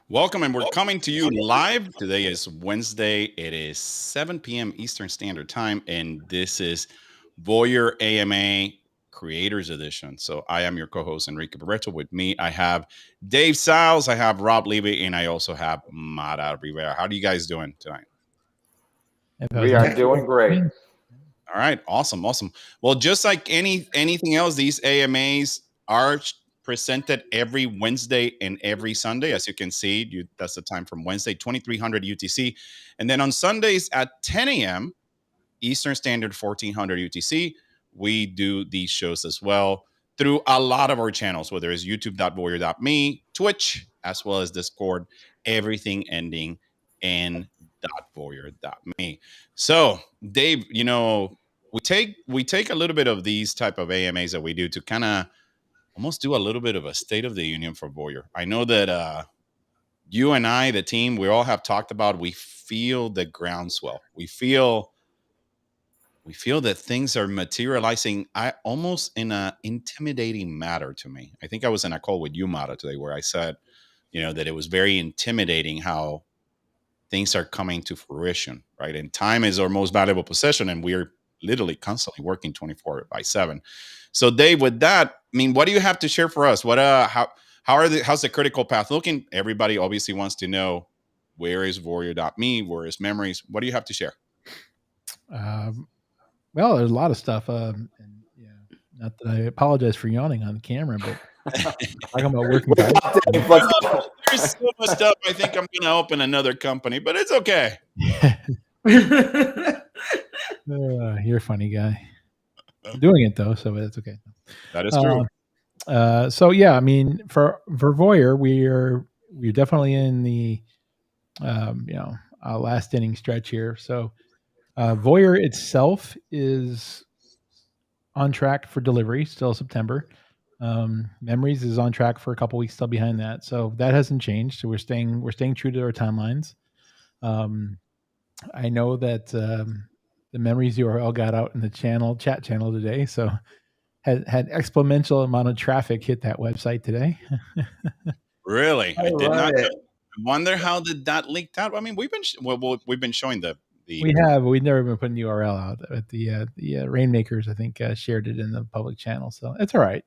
Welcome, and we're coming to you live. Today is Wednesday. It is 7 p.m. Eastern Standard Time, and this is VOYR AMA Creators Edition. So I am your co-host, Enrique Barreto. With me, I have Dave Siles, I have Rob Levy, and I also have Mara Rivera. How are you guys doing tonight? We are doing great. All right, awesome. Well, just like anything else, these AMAs are presented every Wednesday and every Sunday. As you can see, that's the time from Wednesday, 2300 UTC, and then on Sundays at 10 a.m. Eastern Standard, 1400 UTC, we do these shows as well through a lot of our channels, whether it's youtube.voyr.me, Twitch, as well as Discord, everything ending in .voyr.me. So, Dave, we take a little bit of these type of AMAs that we do to kind of almost do a little bit of a state of the union for VOYR. I know that you and I, the team, we all have talked about. We feel the groundswell. We feel that things are materializing. I almost in a intimidating matter to me. I think I was in a call with you, Mara, today, where I said, that it was very intimidating how things are coming to fruition, right? And time is our most valuable possession, and we're literally constantly working 24/7. So, Dave, with that, I mean, what do you have to share for us? How's the critical path looking? Everybody obviously wants to know, where is VOYR.me, where is memories? What do you have to share? Well, there's a lot of stuff. And yeah, not that I apologize for yawning on the camera, but talking about working time. There's so much stuff. I think I'm going to open another company, but it's okay. You're a funny guy. I'm doing it though, so that's okay. That is true. So yeah, I mean, for VOYR, we're definitely in the last inning stretch here. So VOYR itself is on track for delivery still September. Memories is on track for a couple weeks still behind that, so that hasn't changed. So we're staying true to our timelines. I know that the Memories URL got out in the chat channel today, so had exponential amount of traffic hit that website today. Really, I did not wonder how did that leaked out. I mean, we've been showing we've never been putting the URL out, but the Rainmakers I think shared it in the public channel, so it's all right.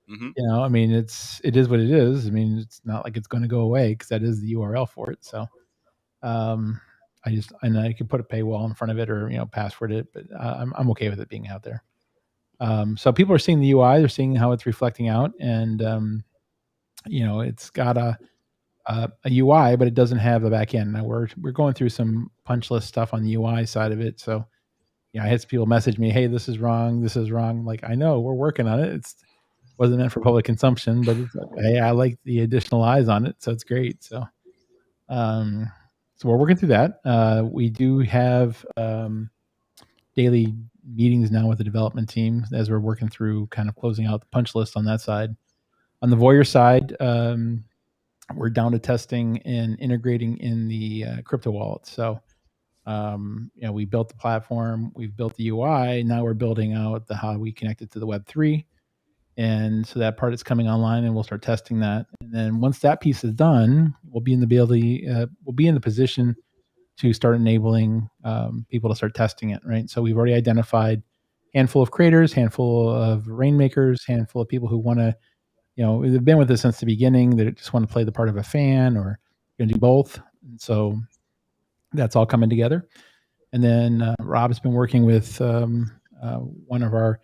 Mm-hmm. I mean, it is what it is. I mean, it's not like it's going to go away because that is the URL for it. So, I could put a paywall in front of it or password it, but I'm okay with it being out there. So people are seeing the UI, they're seeing how it's reflecting out, and it's got a UI, but it doesn't have a back end. Now we're going through some punch list stuff on the UI side of it. So, I had some people message me, "Hey, this is wrong. This is wrong." I'm like, I know, we're working on it. Wasn't meant for public consumption, but hey, I like the additional eyes on it, so it's great. So, so we're working through that. We do have daily meetings now with the development team as we're working through kind of closing out the punch list on that side. On the VOYR side, we're down to testing and integrating in the crypto wallet. So, we built the platform, we've built the UI. Now we're building out how we connect it to the Web3. And so that part is coming online, and we'll start testing that. And then once that piece is done, we'll be in the position to start enabling people to start testing it, right? So we've already identified a handful of creators, handful of rainmakers, handful of people who want to, they've been with us since the beginning, that just want to play the part of a fan or going to do both. And so that's all coming together. And then Rob's been working with one of our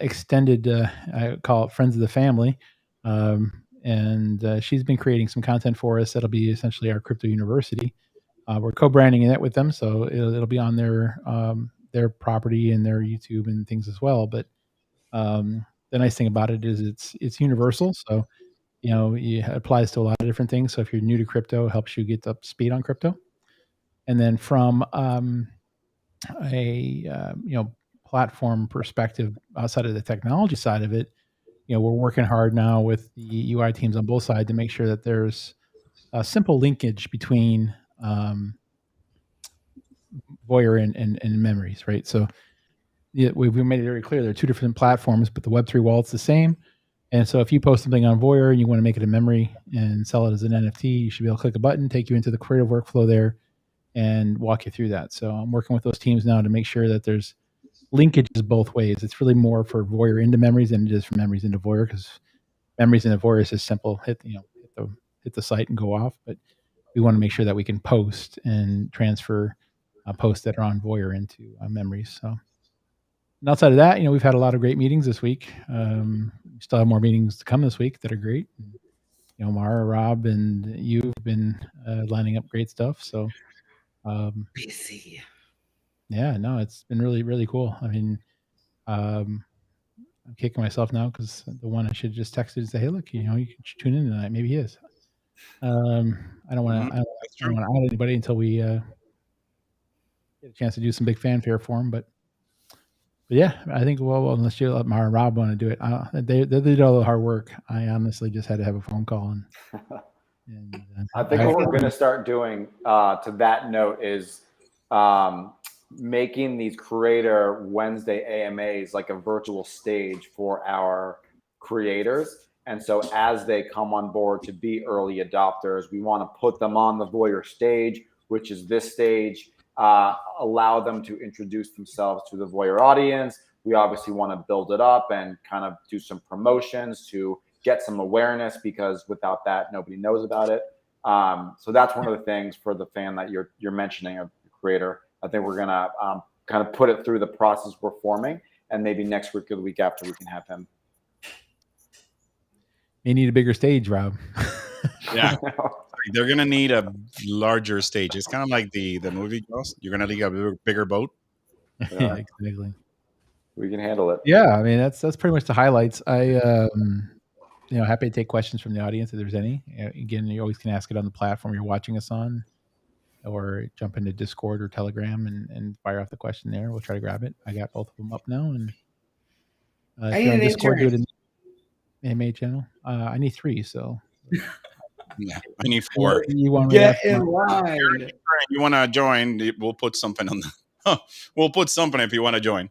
extended, I call it friends of the family. And she's been creating some content for us. That'll be essentially our crypto university. We're co-branding it with them, so it'll be on their property and their YouTube and things as well. But the nice thing about it is it's universal. So, it applies to a lot of different things. So if you're new to crypto, it helps you get up to speed on crypto. And then from a platform perspective, outside of the technology side of it, we're working hard now with the UI teams on both sides to make sure that there's a simple linkage between VOYR and Memories, right? So we've made it very clear there are two different platforms, but the Web3 wallet's the same, And so if you post something on VOYR and you want to make it a memory and sell it as an NFT, you should be able to click a button, take you into the creative workflow there, and walk you through that. So I'm working with those teams now to make sure that there's linkages both ways. It's really more for VOYR into memories than it is for memories into VOYR, because memories into VOYR is just simple. Hit the site and go off. But we want to make sure that we can post and transfer posts that are on VOYR into memories. So, and outside of that, we've had a lot of great meetings this week. We still have more meetings to come this week that are great. Mara, Rob, and you've been lining up great stuff. So, busy. Yeah, no, it's been really, really cool. I mean, I'm kicking myself now because the one I should have just texted and say, "Hey, look, you can tune in tonight." Maybe he is. I don't want to. I don't want to out anybody until we get a chance to do some big fanfare for him. But yeah, I think well, unless you let Mara and Rob want to do it, they did all the hard work. I honestly just had to have a phone call and I think what we're going to start doing to that note is making these Creator Wednesday AMAs like a virtual stage for our creators. And so as they come on board to be early adopters, we want to put them on the VOYR stage, which is this stage, allow them to introduce themselves to the VOYR audience. We obviously want to build it up and kind of do some promotions to get some awareness, because without that, nobody knows about it. So that's one of the things for the fan that you're mentioning, of the creator. I think we're gonna kind of put it through the process we're forming, and maybe next week or the week after we can have him. They need a bigger stage, Rob. Yeah, they're gonna need a larger stage. It's kind of like the movie Girls. You're gonna need a bigger boat. Yeah, exactly. We can handle it. Yeah, I mean that's pretty much the highlights. I happy to take questions from the audience if there's any. Again, you always can ask it on the platform you're watching us on, or jump into Discord or Telegram and fire off the question there. We'll try to grab it. I got both of them up now, and if you're on Discord, do it in the AMA channel. I need 3, so yeah, I need 4. You want to get in line? You want to join? We'll put something on the. We'll put something if you want to join.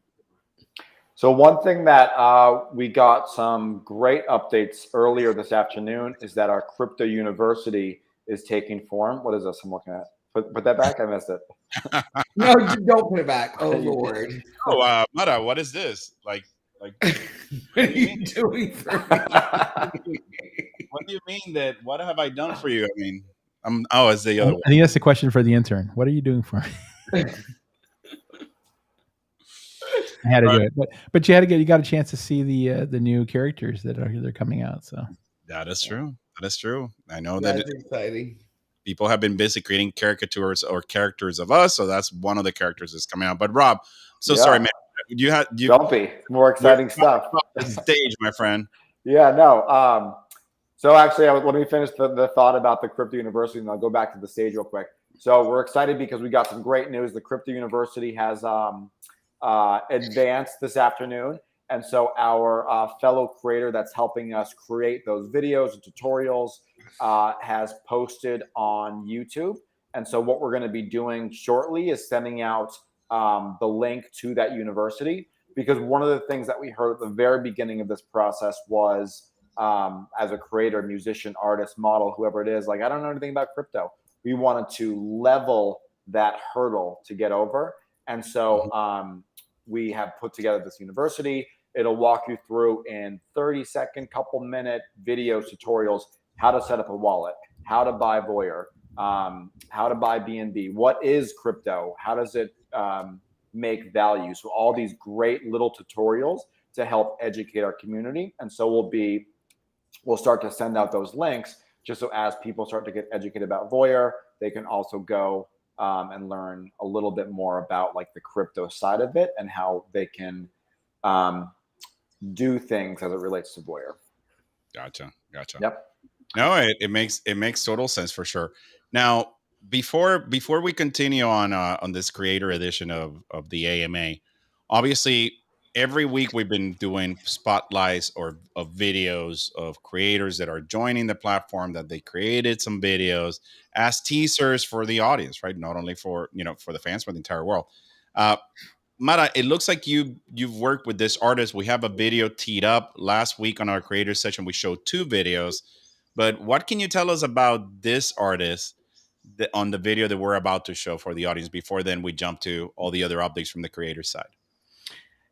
So one thing that we got some great updates earlier this afternoon is that our crypto university is taking form. What is this I'm looking at? Put that back. I missed it. No, don't put it back. Oh Lord. Oh, Mara, what is this? Like what are you doing for me? What do you mean that? What have I done for you? I mean, it's the other one. I think that's the question for the intern. What are you doing for me? I had to do it, but you got a chance to see the new characters they're coming out. So that is true. That is true. I know that's exciting. People have been busy creating caricatures or characters of us, so that's one of the characters that's coming out. But Rob, sorry, man. Don't be more exciting stuff. The stage, my friend. Yeah, no. So actually, let me finish the thought about the Crypto University, and I'll go back to the stage real quick. So we're excited because we got some great news. The Crypto University has advanced this afternoon. And so our fellow creator that's helping us create those videos and tutorials has posted on YouTube. And so what we're going to be doing shortly is sending out the link to that university, because one of the things that we heard at the very beginning of this process was, as a creator, musician, artist, model, whoever it is, like, I don't know anything about crypto. We wanted to level that hurdle to get over. And so we have put together this university. It'll walk you through in 30-second, couple-minute video tutorials how to set up a wallet, how to buy VOYR, how to buy BNB, what is crypto, how does it make value. So all these great little tutorials to help educate our community. And so we'll start to send out those links just so as people start to get educated about VOYR, they can also go and learn a little bit more about like the crypto side of it and how they can do things as it relates to VOYR. Gotcha. Yep. No, it makes total sense for sure. Now, before we continue on this creator edition of the AMA, obviously every week we've been doing spotlights of videos of creators that are joining the platform, that they created some videos as teasers for the audience, right? Not only for the fans, but the entire world. Mara, it looks like you've worked with this artist. We have a video teed up last week on our creator session. We showed 2 videos, but what can you tell us about this artist on the video that we're about to show for the audience? Before then, we jump to all the other updates from the creator side.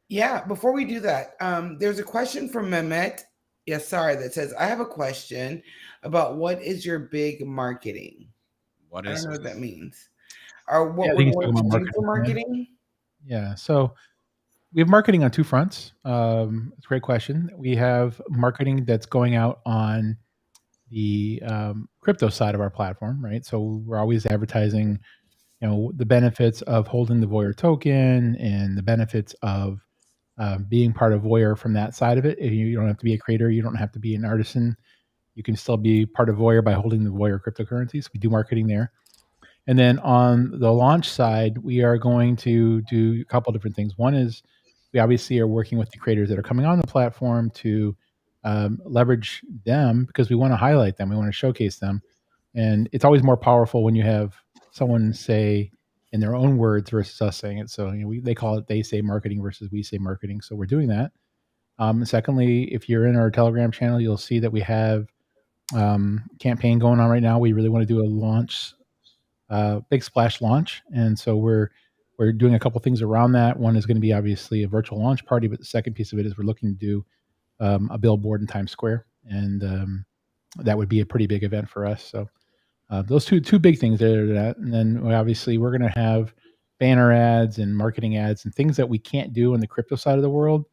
Yeah, before we do that, there's a question from Mehmet Yassar that says, I have a question about what is your big marketing? What I is don't know what that means. Or what I we're think he's going talking to about do for marketing? Yeah. So we have marketing on 2 fronts. It's a great question. We have marketing that's going out on the crypto side of our platform, right? So we're always advertising, the benefits of holding the VOYR token and the benefits of being part of VOYR from that side of it. You don't have to be a creator. You don't have to be an artisan. You can still be part of VOYR by holding the VOYR cryptocurrencies. We do marketing there. And then on the launch side, we are going to do a couple different things. One is we obviously are working with the creators that are coming on the platform to leverage them because we want to highlight them. We want to showcase them. And it's always more powerful when you have someone say in their own words versus us saying it. So they call it, they say marketing versus we say marketing. So we're doing that. Secondly, if you're in our Telegram channel, you'll see that we have campaign going on right now. We really want to do a launch, big splash launch, and so we're doing a couple things around that. One is going to be obviously a virtual launch party, but the second piece of it is we're looking to do a billboard in Times Square, and that would be a pretty big event for us. So those two big things there. That, and then obviously we're going to have banner ads and marketing ads and things that we can't do on the crypto side of the world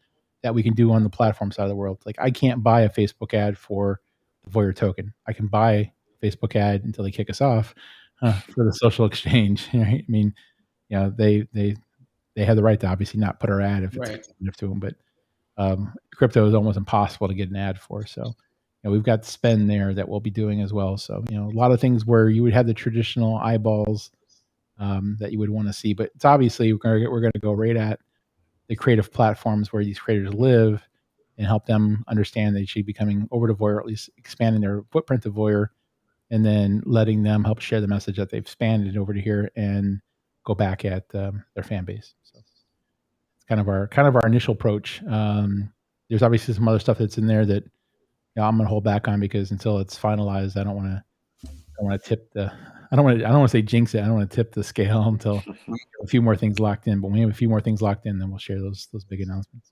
that we can do on the platform side of the world. Like I can't buy a Facebook ad for the VOYR token. I can buy a Facebook ad until they kick us off for the social exchange. Right? I mean, they have the right to obviously not put our ad if it's enough to them, but crypto is almost impossible to get an ad for. So we've got spend there that we'll be doing as well. So a lot of things where you would have the traditional eyeballs that you would want to see, but it's obviously we're going to go right at the creative platforms where these creators live and help them understand they should be coming over to VOYR, or at least expanding their footprint to VOYR, and then letting them help share the message that they've expanded over to here and go back at their fan base. So it's kind of our initial approach. There's obviously some other stuff that's in there that I'm going to hold back on because until it's finalized, I don't want to tip the. I don't want to say jinx it. I don't want to tip the scale until a few more things locked in. But when we have a few more things locked in, then we'll share those big announcements.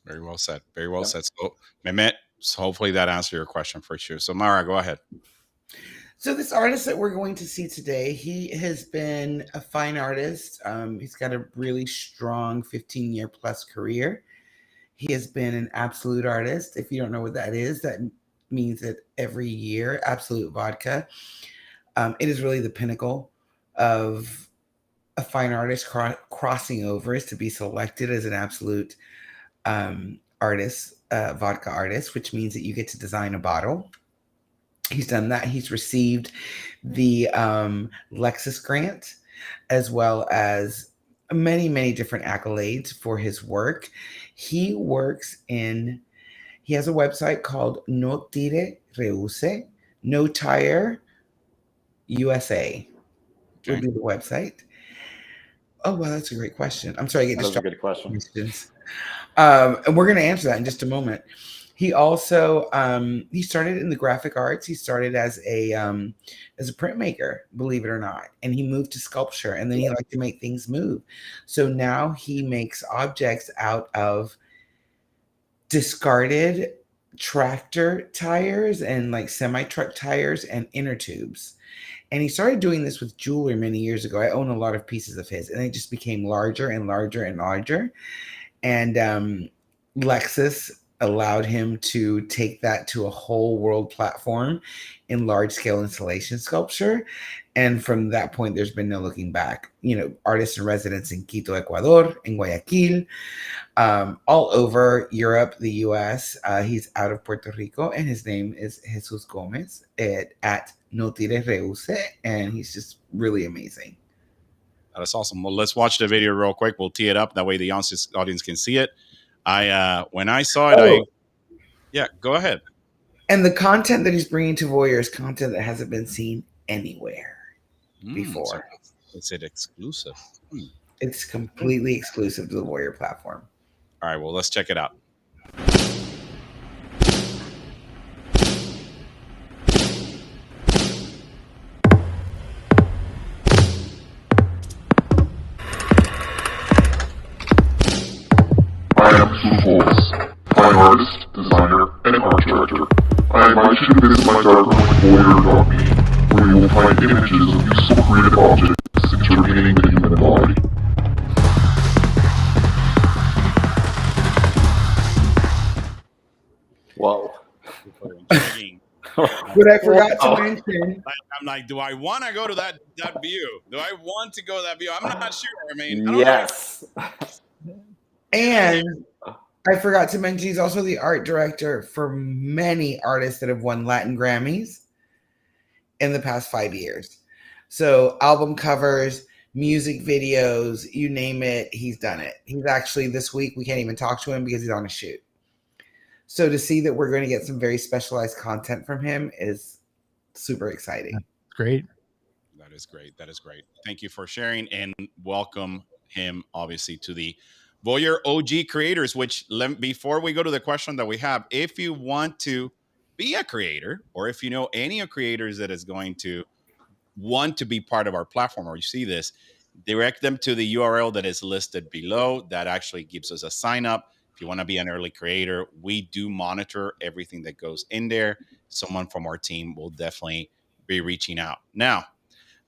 Very well said. Very well said. So, Mehmet, so hopefully that answered your question for sure. So, Mara, go ahead. So this artist that we're going to see today, he has been a fine artist. He's got a really strong 15-year plus career. He has been an absolute artist. If you don't know what that is, that means that every year, Absolute Vodka, it is really the pinnacle of a fine artist crossing over is to be selected as an absolute artist, vodka artist, which means that you get to design a bottle. He's done that. He's received the Lexus grant, as well as many, many different accolades for his work. He has a website called No Tire Reuse, No Tire USA would be the website. Oh, well, that's a great question. I'm sorry, I get distracted. That's a good question. And we're going to answer that in just a moment. He also he started in the graphic arts. He started as a printmaker, believe it or not, and he moved to sculpture. And then he liked to make things move. So now he makes objects out of discarded tractor tires and like semi-truck tires and inner tubes. And he started doing this with jewelry many years ago. I own a lot of pieces of his, and it just became larger and larger and larger. And Lexus allowed him to take that to a whole world platform in large scale installation sculpture. And from that point, there's been no looking back. Artists in residence in Quito, Ecuador, in Guayaquil, all over Europe, the US. He's out of Puerto Rico, and his name is Jesus Gomez at No Tire Reuse, and he's just really amazing. That's awesome. Well, let's watch the video real quick. We'll tee it up. That way the audience can see it. When I saw it, go ahead. And the content that he's bringing to VOYR is content that hasn't been seen anywhere before. So is it exclusive? It's completely exclusive to the VOYR platform. All right, well, let's check it out. I am Thiago, fine artist, designer, and art director. I invite you to visit my darkroom at VOYR.me, where you will find images of useful creative objects entertaining the human body. Whoa. What I forgot to mention. I'm like, do I want to go to that view? Do I want to go to that view? I'm not sure. I mean, yes. And I forgot to mention he's also the art director for many artists that have won Latin Grammys in the past 5 years. So album covers, music videos, you name it, he's done it. He's actually, this week, we can't even talk to him because he's on a shoot. So to see that we're going to get some very specialized content from him is super exciting. Great. That is great. That is great. Thank you for sharing, and welcome him, obviously, to the VOYR OG creators, which before we go to the question that we have, if you want to be a creator, or if you know any creators that is going to want to be part of our platform, or you see this, direct them to the URL that is listed below. That actually gives us a sign up. If you want to be an early creator, we do monitor everything that goes in there. Someone from our team will definitely be reaching out. Now,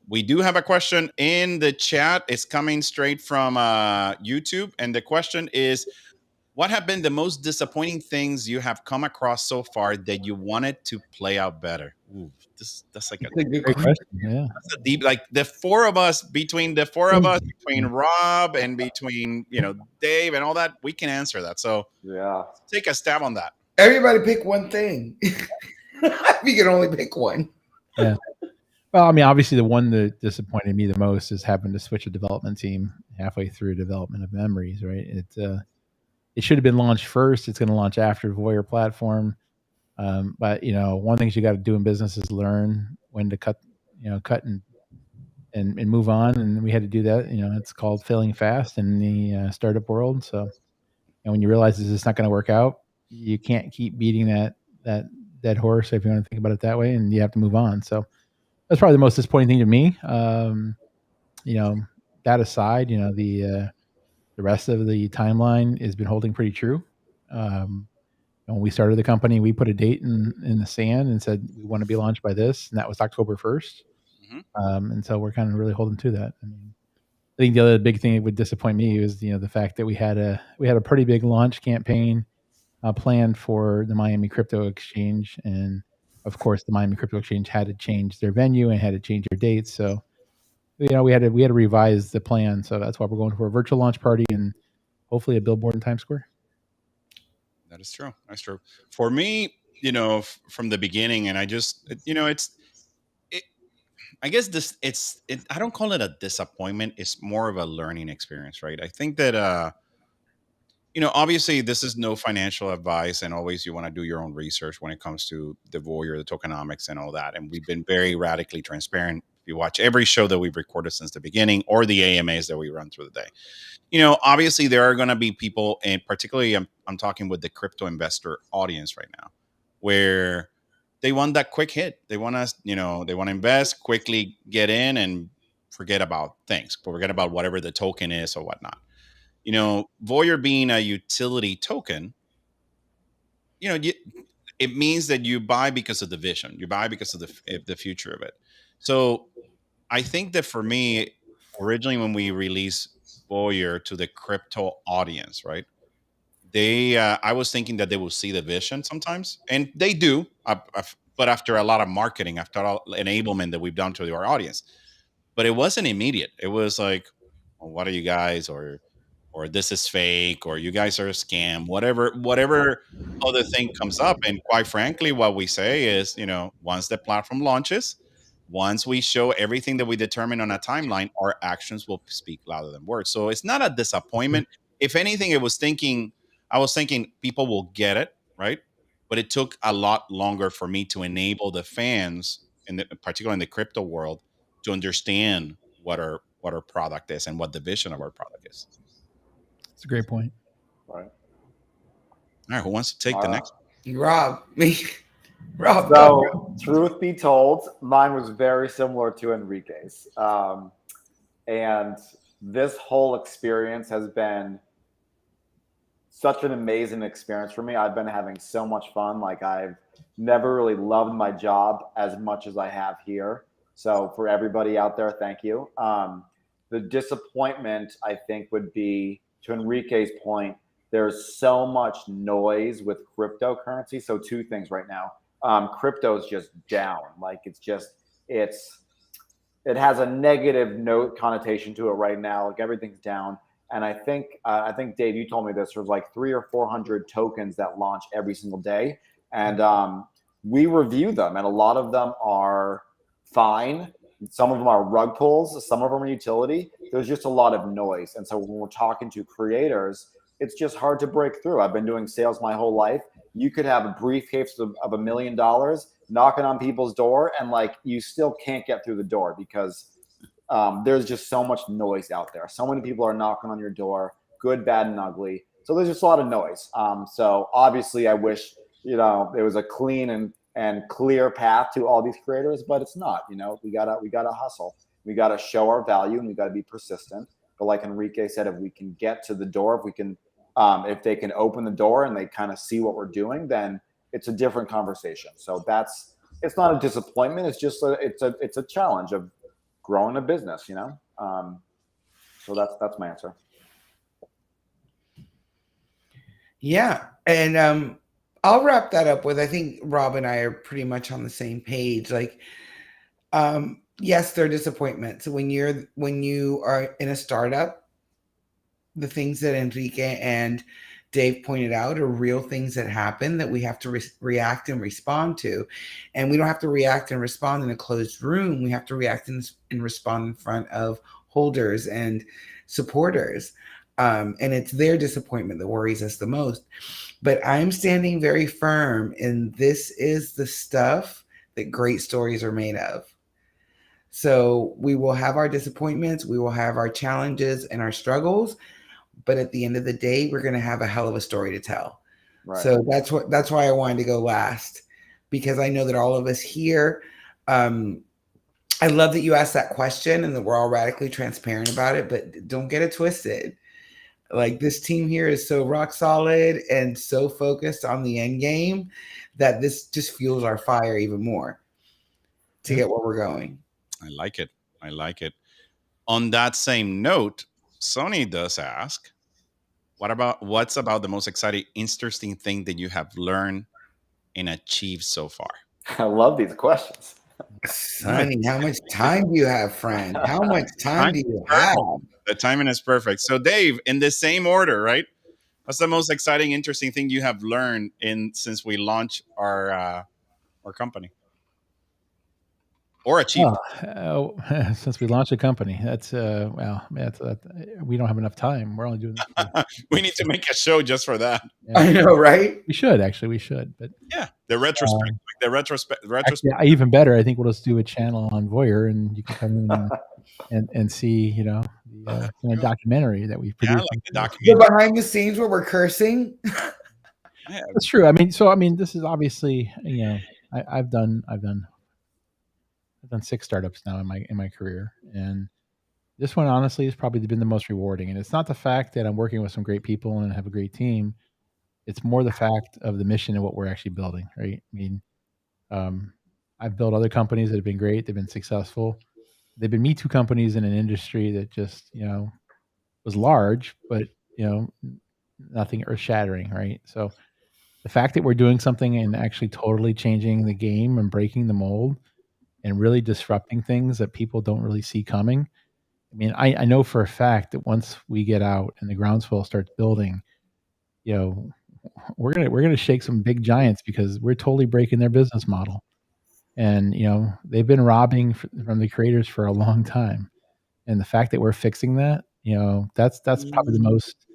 we do have a question in the chat. It's coming straight from YouTube. And the question is, what have been the most disappointing things you have come across so far that you wanted to play out better? Ooh, that's like a good Great question. Yeah. that's a deep, like the four of us, between Rob and between, Dave and all that, we can answer that. So Yeah. take a stab on that. Everybody pick one thing. You can only pick one. Yeah. Well, I mean, obviously the one that disappointed me the most is having to switch a development team halfway through development of Memories, right? It should have been launched first. It's going to launch after VOYR platform. But one thing you got to do in business is learn when to cut and move on. And we had to do that. It's called failing fast in the startup world. So, and when you realize this is not going to work out, you can't keep beating that dead horse, if you want to think about it that way, and you have to move on. So that's probably the most disappointing thing to me. That aside, the rest of the timeline has been holding pretty true. When we started the company, we put a date in the sand and said we want to be launched by this, and that was October 1st. Mhm. And so we're kind of really holding to that. I mean, I think the other big thing that would disappoint me is the fact that we had a pretty big launch campaign planned for the Miami Crypto Exchange, and of course the Miami Crypto Exchange had to change their venue and had to change their dates. So we had to revise the plan. So that's why we're going for a virtual launch party and hopefully a billboard in Times Square. That is true. That's true. For me, from the beginning, and I just, I guess I don't call it a disappointment. It's more of a learning experience, right? I think that, obviously this is no financial advice, and always you want to do your own research when it comes to the VOYR, the tokenomics and all that. And we've been very radically transparent. If you watch every show that we've recorded since the beginning, or the AMAs that we run through the day, obviously there are going to be people, and particularly I'm talking with the crypto investor audience right now, where they want that quick hit. They want us, they want to invest quickly, get in, and forget about things, forget about whatever the token is or whatnot. VOYR being a utility token, it means that you buy because of the vision, you buy because of the future of it. So I think that for me, originally when we released VOYR to the crypto audience, right? I was thinking that they will see the vision sometimes, and they do. But after a lot of marketing, after all enablement that we've done to our audience, but it wasn't immediate. It was like, well, what are you guys, or this is fake, or you guys are a scam, whatever other thing comes up. And quite frankly, what we say is, once the platform launches, once we show everything that we determine on a timeline, our actions will speak louder than words. So it's not a disappointment. If anything, I was thinking people will get it, right? But it took a lot longer for me to enable the fans, particularly in the crypto world, to understand what our what our product is and what the vision of our product is. It's a great point. Right. All right, who wants to take the next? Rob, me. Rob. So, truth be told, mine was very similar to Enrique's. And this whole experience has been such an amazing experience for me. I've been having so much fun. Like, I've never really loved my job as much as I have here. So for everybody out there, thank you. The disappointment, I think, would be, to Enrique's point, there's so much noise with cryptocurrency. So two things right now. Crypto is just down. Like, it has a negative note connotation to it right now. Like, everything's down. And I think Dave, you told me this, there's like 300 or 400 tokens that launch every single day. And we review them, and a lot of them are fine. Some of them are rug pulls. Some of them are utility. There's just a lot of noise. And so when we're talking to creators, it's just hard to break through. I've been doing sales my whole life. You could have a briefcase of $1 million knocking on people's door, and like, you still can't get through the door because there's just so much noise out there. So many people are knocking on your door, good, bad, and ugly. So there's just a lot of noise. So obviously I wish, there was a clean and clear path to all these creators, but it's not. We gotta hustle. We gotta show our value, and we gotta be persistent. But like Enrique said, if we can get to the door, if they can open the door and they kind of see what we're doing, then it's a different conversation. So it's not a disappointment. It's just it's a challenge of growing a business, so that's my answer. Yeah. And I'll wrap that up with, I think Rob and I are pretty much on the same page. Like, yes, there are disappointments. When you are in a startup, the things that Enrique and Dave pointed out are real things that happen that we have to react and respond to. And we don't have to react and respond in a closed room. We have to react and respond in front of holders and supporters. And it's their disappointment that worries us the most. But I'm standing very firm in this is the stuff that great stories are made of. So we will have our disappointments, we will have our challenges and our struggles, but at the end of the day, we're going to have a hell of a story to tell. Right. So that's why I wanted to go last, because I know that all of us here, I love that you asked that question and that we're all radically transparent about it, but don't get it twisted. Like, this team here is so rock solid and so focused on the end game that this just fuels our fire even more to get where we're going. I like it. On that same note, Sony does ask, what's about the most exciting, interesting thing that you have learned and achieved so far? I love these questions. Sonny, how much time do you have, friend? How much time do you have? The timing is perfect. So, Dave, in the same order, right? What's the most exciting, interesting thing you have learned since we launched our company? Or achieved? Since we launched a company, we don't have enough time. We're only doing this. We need to make a show just for that. Yeah. I know, right? We should. But yeah, the retrospect. Actually, even better, I think we'll just do a channel on VOYR, and you can come in and see, the documentary that we produced. Yeah, like the documentary. The behind the scenes where we're cursing. Yeah, that's true. I mean, this is obviously, I've done 6 startups now in my career, and this one honestly has probably been the most rewarding. And it's not the fact that I'm working with some great people and have a great team; it's more the fact of the mission and what we're actually building. Right? I mean, I've built other companies that have been great; they've been successful. They've been Me Too companies in an industry that just was large, but nothing earth shattering. Right? So the fact that we're doing something and actually totally changing the game and breaking the mold and really disrupting things that people don't really see coming. I mean, I know for a fact that once we get out and the groundswell starts building, we're gonna shake some big giants, because we're totally breaking their business model. And they've been robbing from the creators for a long time, and the fact that we're fixing that, that's probably the most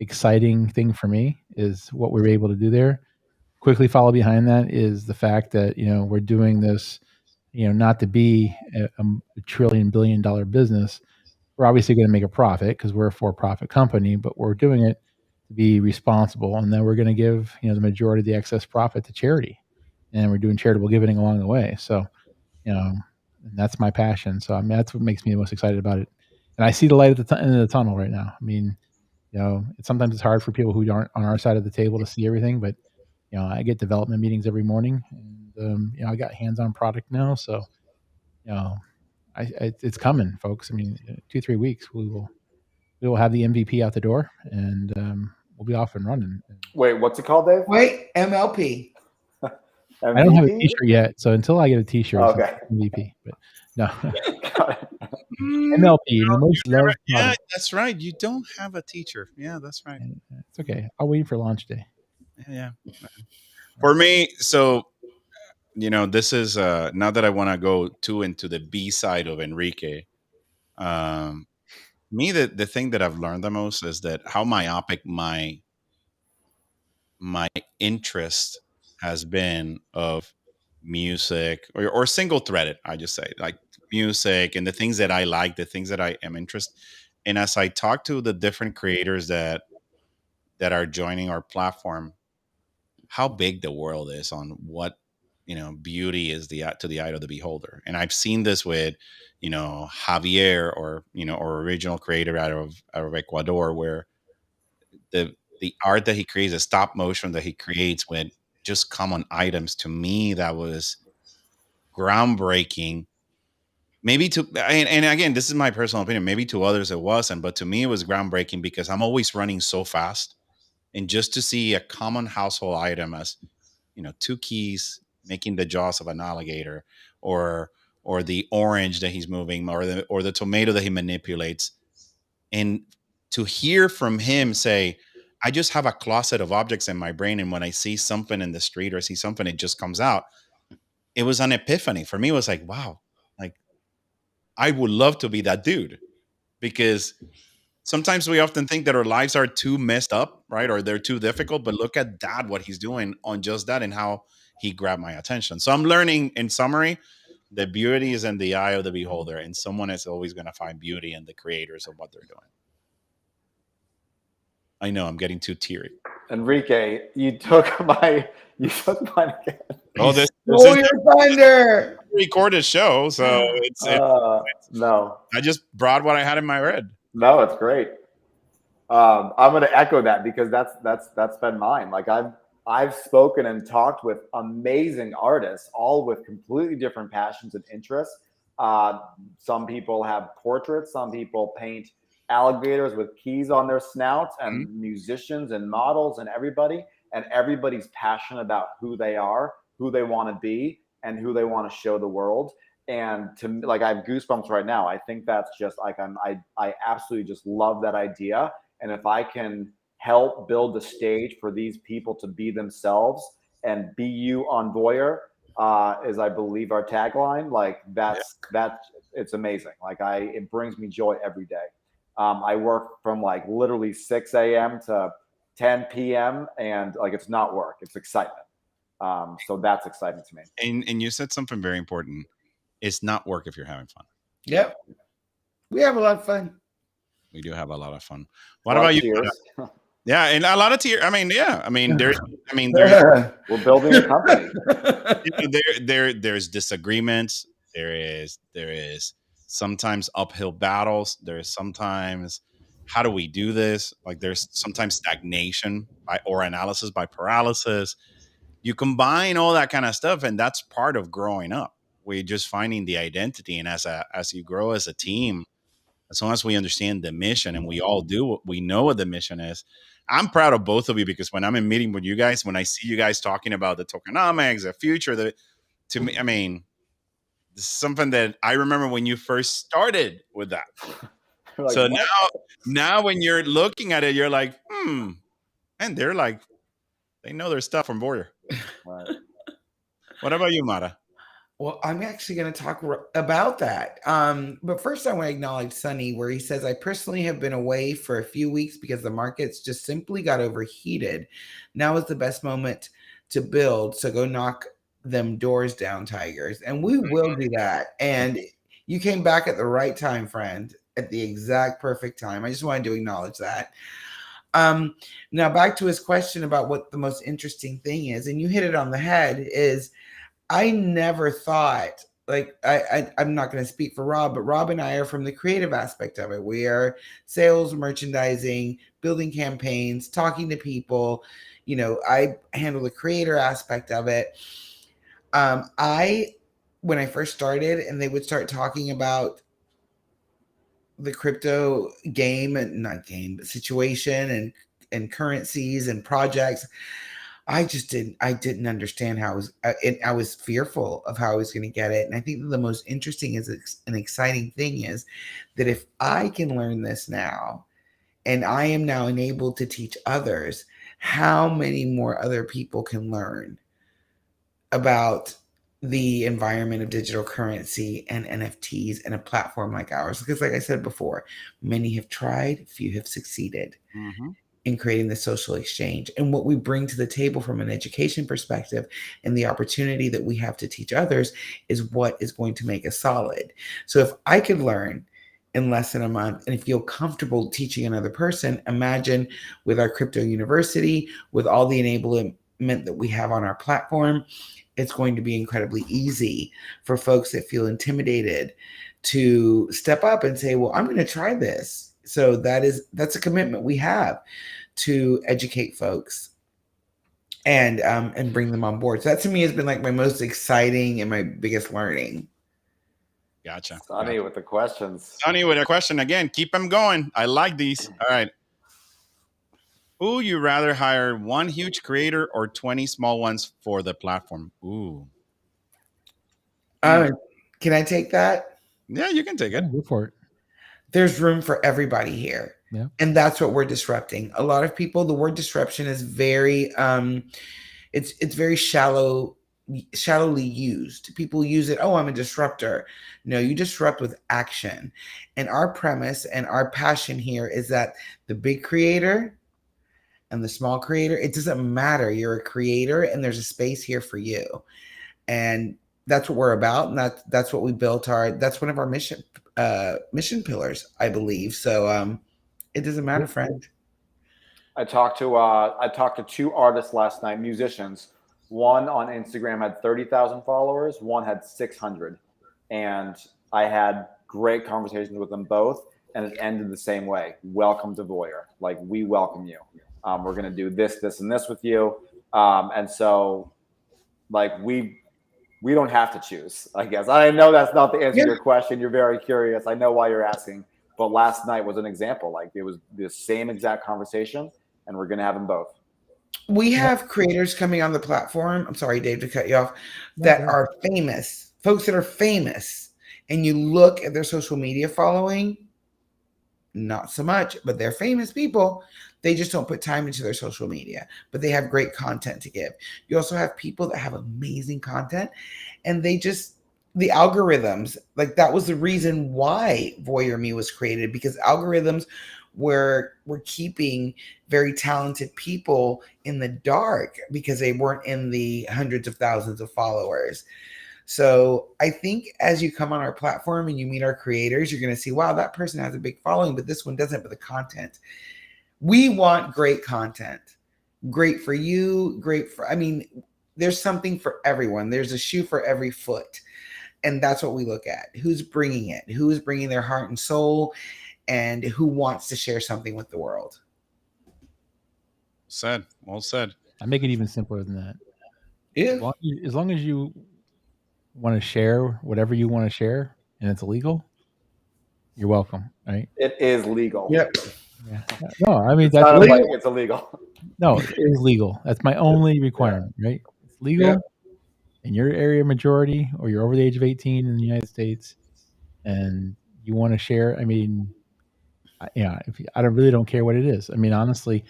exciting thing for me, is what we were able to do there. Quickly follow behind that is the fact that we're doing this, not to be a $1 trillion billion business. we're obviously going to make a profit because we're a for-profit company, but we're doing it to be responsible. And then we're going to give, the majority of the excess profit to charity, and we're doing charitable giving along the way. So, and that's my passion. So, I mean, that's what makes me the most excited about it. And I see the light at the end of the tunnel right now. I mean, sometimes it's hard for people who aren't on our side of the table to see everything, but I get development meetings every morning, and I got hands-on product now, so it's coming, folks. I mean, 2-3 weeks we will have the MVP out the door, and we'll be off and running. Wait, what's it called, Dave? Wait, MLP. I don't have a T-shirt yet, so until I get a T-shirt, okay. it's MVP. But no, MLP, most loved. Yeah, that's right. You don't have a teacher. Yeah, that's right. It's okay. I'll wait for launch day. Yeah. For me, so this is now that I want to go into the B side of Enrique. Me, the thing that I've learned the most is that how myopic my interest has been of music or single threaded. I just say like music and the things that I like, the things that I am interested. And as I talk to the different creators that are joining our platform, how big the world is on what beauty is to the eye of the beholder. And I've seen this with Javier or original creator out of Ecuador, where the art that he creates, the stop motion that he creates with just common items, to me that was groundbreaking. Maybe and again, this is my personal opinion, maybe to others it wasn't, but to me it was groundbreaking because I'm always running so fast. And just to see a common household item as, 2 keys making the jaws of an alligator, or the orange that he's moving, or the tomato that he manipulates, and to hear from him say, I just have a closet of objects in my brain, and when I see something in the street or I see something, it just comes out. It was an epiphany for me. It was like, wow, like I would love to be that dude, because sometimes we often think that our lives are too messed up, right? Or they're too difficult, but look at that, what he's doing on just that and how he grabbed my attention. So I'm learning, in summary, the beauty is in the eye of the beholder, and someone is always going to find beauty in the creators of what they're doing. I know I'm getting too teary. Enrique, you took mine again. Oh, this VOYR Thunder. Recorded show, so it's no. I just brought what I had in my head. No, it's great. I'm going to echo that because that's been mine. Like I've spoken and talked with amazing artists, all with completely different passions and interests. Some people have portraits, some people paint alligators with keys on their snouts, and musicians and models and everybody's passionate about who they are, who they want to be, and who they want to show the world. And to me, like, I have goosebumps right now. I think that's just like I absolutely just love that idea. And if I can help build the stage for these people to be themselves and be you on VOYR, is I believe our tagline. Like that's it's amazing. Like it brings me joy every day. I work from like literally 6 a.m. to 10 p.m. and like it's not work, it's excitement. So that's exciting to me. And you said something very important. It's not work if you're having fun. Yep. We have a lot of fun. We do have a lot of fun. What about you? Yeah, and a lot of tears. I mean, yeah. There's we're building a company. There's disagreements. There is sometimes uphill battles. There's sometimes, how do we do this? Like there's sometimes stagnation or analysis by paralysis. You combine all that kind of stuff, and that's part of growing up. We're just finding the identity, and as you grow as a team, as long as we understand the mission, and we all do, we know what the mission is. I'm proud of both of you, because when I'm in meeting with you guys, when I see you guys talking about the tokenomics, the future, to me, this is something that I remember when you first started with that. Like, so now when you're looking at it, you're like, and they're like, they know their stuff from VOYR. Right. What about you, Mara? Well, I'm actually going to talk about that. But first, I want to acknowledge Sunny, where he says, I personally have been away for a few weeks because the markets just simply got overheated. Now is the best moment to build. So go knock them doors down, Tigers. And we will do that. And you came back at the right time, friend. at the exact perfect time. I just wanted to acknowledge that. Now back to his question about what the most interesting thing is, and you hit it on the head, is I never thought, like, I'm not going to speak for Rob, but Rob and I are from the creative aspect of it. We are sales, merchandising, building campaigns, talking to people. You know, I handle the creator aspect of it. When I first started and they would start talking about the crypto game, and not game, but situation and currencies and projects, I didn't understand how I was fearful of how I was going to get it. And I think the most interesting and exciting thing is that if I can learn this now, and I am now enabled to teach others, how many more other people can learn about the environment of digital currency and NFTs and a platform like ours? Because like I said before, many have tried, few have succeeded in creating the social exchange. And what we bring to the table from an education perspective and the opportunity that we have to teach others is what is going to make us solid. So if I could learn in less than a month and feel comfortable teaching another person, imagine with our crypto university, with all the enablement that we have on our platform, it's going to be incredibly easy for folks that feel intimidated to step up and say, well, I'm going to try this. So that's a commitment we have to educate folks and bring them on board. So that to me has been like my most exciting and my biggest learning. Gotcha. Sonny with the questions. Sonny with a question again. Keep them going. I like these. All right. Who you rather hire, one huge creator or 20 small ones for the platform? Ooh. Can I take that? Yeah, you can take it. Go for it. There's room for everybody here. Yeah. And that's what we're disrupting. A lot of people, the word disruption is very it's very shallowly used. People use it, oh, I'm a disruptor. No, you disrupt with action. And our premise and our passion here is that the big creator and the small creator, it doesn't matter. You're a creator and there's a space here for you. And that's what we're about. And that's what we built that's one of our mission pillars, I believe. So it doesn't matter, friend. I talked to two artists last night, musicians. One on Instagram had 30,000 followers. One had 600. And I had great conversations with them both. And it ended the same way. Welcome to VOYR. Like, we welcome you. We're going to do this, this, and this with you. And so, like, we don't have to choose, I guess. I know that's not the answer to your question. You're very curious. I know why you're asking. But last night was an example. Like, it was the same exact conversation, and we're going to have them both. We have creators coming on the platform. I'm sorry, Dave, to cut you off. That are famous, folks that are famous. And you look at their social media following, not so much, but they're famous people. They just don't put time into their social media, but they have great content to give. You also have people that have amazing content, and the algorithms, like, that was the reason why VOYR AMA was created, because algorithms were keeping very talented people in the dark because they weren't in the hundreds of thousands of followers. So I think as you come on our platform and you meet our creators, you're going to see, wow, that person has a big following, but this one doesn't. But the content, we want great content, great for you, there's something for everyone. There's a shoe for every foot. And that's what we look at. Who's bringing it? Who is bringing their heart and soul, and who wants to share something with the world? Said. Well said. I make it even simpler than that. Yeah. As long as you want to share whatever you want to share and it's illegal, you're welcome, right? It is legal. Yep. Yeah. No, I mean, It's that's not legal. like it's illegal. No, it is legal. That's my only requirement, right? It's legal in your area majority, or you're over the age of 18 in the United States, and you want to share. I mean, I really don't care what it is. I mean, honestly,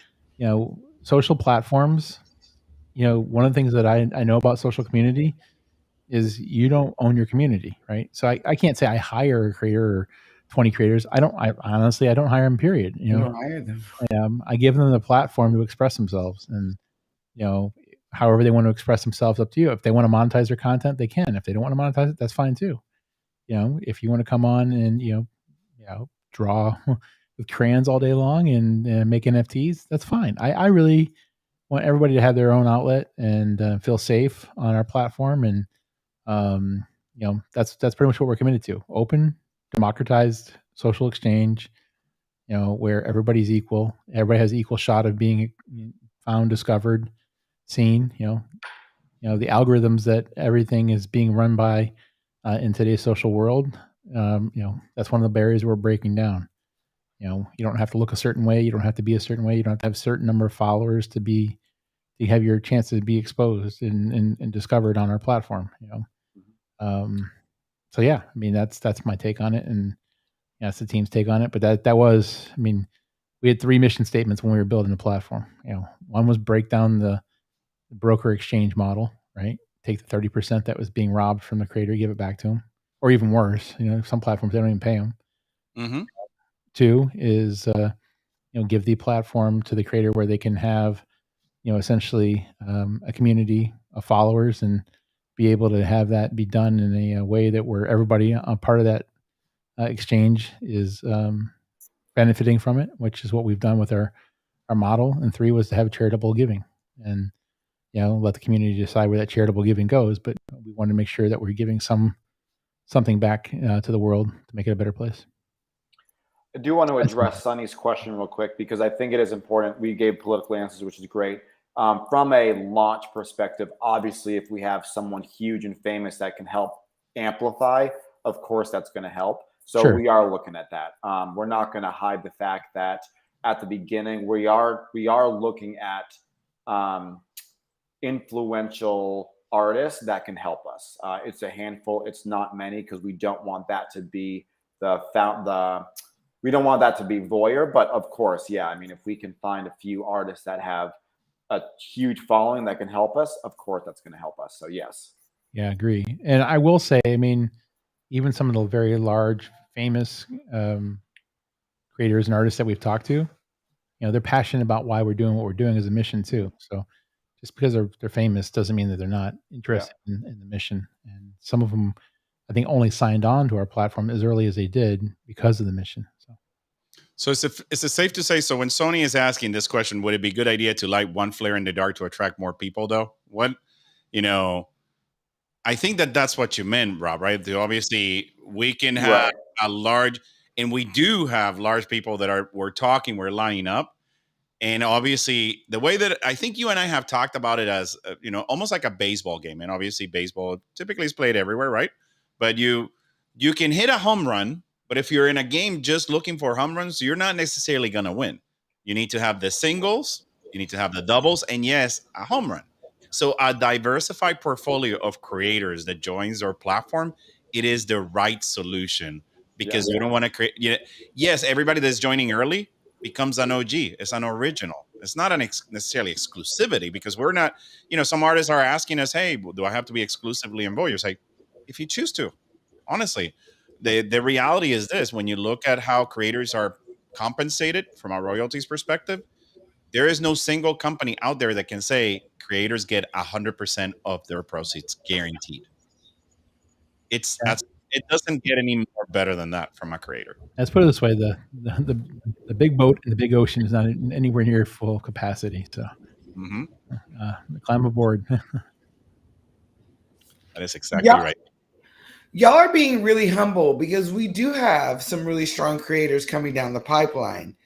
social platforms, one of the things that I know about social community is you don't own your community, right? So I can't say I hire a creator or 20 creators. I honestly don't hire them, period. You don't hire them. I give them the platform to express themselves, and however they want to express themselves, up to you. If they want to monetize their content, they can. If they don't want to monetize it, that's fine too. If you want to come on and draw with crayons all day long and make NFTs, that's fine. I really want everybody to have their own outlet and feel safe on our platform. And that's pretty much what we're committed to: open, democratized social exchange. Where everybody's equal, everybody has equal shot of being found, discovered, seen. The algorithms that everything is being run by in today's social world. That's one of the barriers we're breaking down. You don't have to look a certain way. You don't have to be a certain way. You don't have to have a certain number of followers to have your chance to be exposed and discovered on our platform. So yeah, I mean, that's my take on it, and that's the team's take on it. But that was, I mean, we had 3 mission statements when we were building the platform. One was break down the broker exchange model, right? Take the 30% that was being robbed from the creator, give it back to them, or even worse. Some platforms, they don't even pay them. Mm-hmm. 2 is give the platform to the creator where they can have essentially a community of followers and be able to have that be done in a way that where everybody a part of that exchange is benefiting from it, which is what we've done with our model. And 3 was to have charitable giving and let the community decide where that charitable giving goes. But we want to make sure that we're giving something back to the world to make it a better place. I do want to address Sonny's question real quick because I think it is important. We gave political answers, which is great. From a launch perspective, obviously, if we have someone huge and famous that can help amplify, of course, that's going to help. So Sure. We are looking at that. We're not going to hide the fact that at the beginning, we are looking at influential artists that can help us. It's a handful. It's not many because we don't want that to be we don't want that to be VOYR, but of course, yeah. I mean, if we can find a few artists that have a huge following that can help us, of course, that's going to help us. So yes. Yeah, I agree. And I will say, I mean, even some of the very large, famous creators and artists that we've talked to, they're passionate about why we're doing what we're doing as a mission too. So just because they're famous doesn't mean that they're not interested in the mission. And some of them, I think, only signed on to our platform as early as they did because of the mission. So is it safe to say, so when Sony is asking this question, would it be a good idea to light one flare in the dark to attract more people though? I think that's what you meant, Rob, right? Obviously we can have a large, and we do have large people that we're lining up. And obviously the way that I think you and I have talked about it as, almost like a baseball game. And obviously baseball typically is played everywhere, right? But you can hit a home run, but if you're in a game just looking for home runs, you're not necessarily going to win. You need to have the singles, you need to have the doubles, and yes, a home run. So a diversified portfolio of creators that joins our platform, it is the right solution because you don't want to create. Yes, everybody that's joining early becomes an OG. It's an original. It's not necessarily exclusivity because we're not, some artists are asking us, hey, do I have to be exclusively in VOYR? It's like, if you choose to, honestly, the reality is this: when you look at how creators are compensated from a royalties perspective, there is no single company out there that can say creators get 100% of their proceeds guaranteed. It doesn't get any more better than that from a creator. Let's put it this way: the big boat in the big ocean is not anywhere near full capacity. So, climb aboard. That is exactly right. Y'all are being really humble because we do have some really strong creators coming down the pipeline.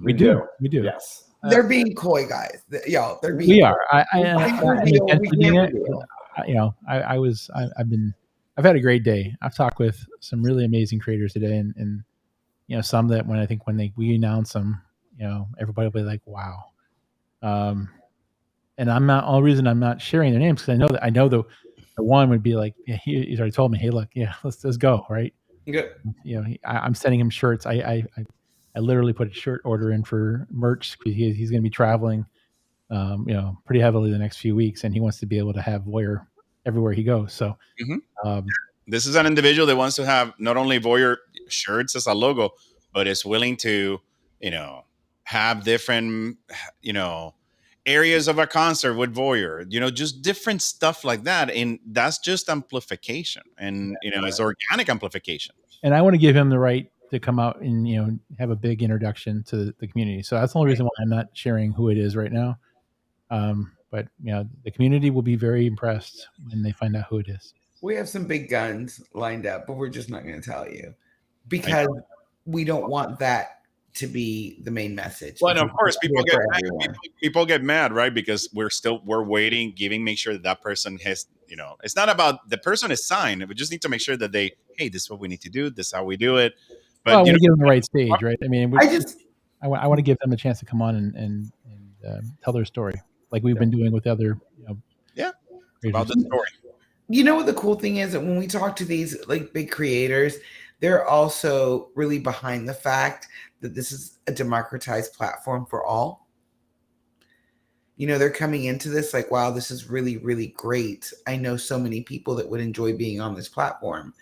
We do. Yes. They're being coy, guys. Y'all, they're being. We are. I've had a great day. I've talked with some really amazing creators today, and some that when we announce them, everybody will be like, "Wow." And only reason I'm not sharing their names because I know the one would be like, yeah, he's already told me, hey, look, yeah, let's go, right? Good. I'm sending him shirts. I literally put a shirt order in for merch because he's going to be traveling, pretty heavily the next few weeks, and he wants to be able to have VOYR everywhere he goes. So, this is an individual that wants to have not only VOYR shirts as a logo, but is willing to, have different, areas of a concert with VOYR, just different stuff like that. And that's just amplification and, it's organic amplification. And I want to give him the right to come out and have a big introduction to the community. So that's the only reason why I'm not sharing who it is right now. But the community will be very impressed when they find out who it is. We have some big guns lined up, but we're just not going to tell you because we don't want that to be the main message. Well, and of course, people get mad, right? Because we're waiting, make sure that person has, it's not about the person is signed. We just need to make sure that hey, this is what we need to do. This is how we do it. But we give them the right stage, right? I mean, I want to give them a chance to come on and tell their story, like we've been doing with other, about the story. You know what the cool thing is that when we talk to these like big creators, they're also really behind the fact that this is a democratized platform for all. They're coming into this like, wow, this is really, really great. I know so many people that would enjoy being on this platform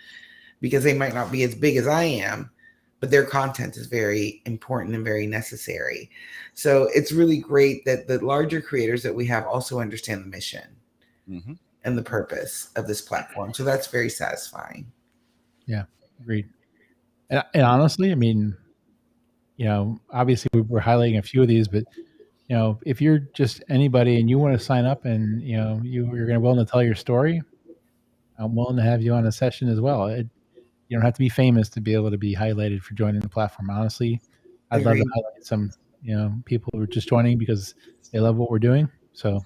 because they might not be as big as I am, but their content is very important and very necessary. So it's really great that the larger creators that we have also understand the mission and the purpose of this platform. So that's very satisfying. Yeah, agreed. And honestly, I mean, obviously we're highlighting a few of these, but if you're just anybody and you want to sign up and you're going to willing to tell your story, I'm willing to have you on a session as well. You don't have to be famous to be able to be highlighted for joining the platform. Honestly, I'd love to highlight some people who are just joining because they love what we're doing. So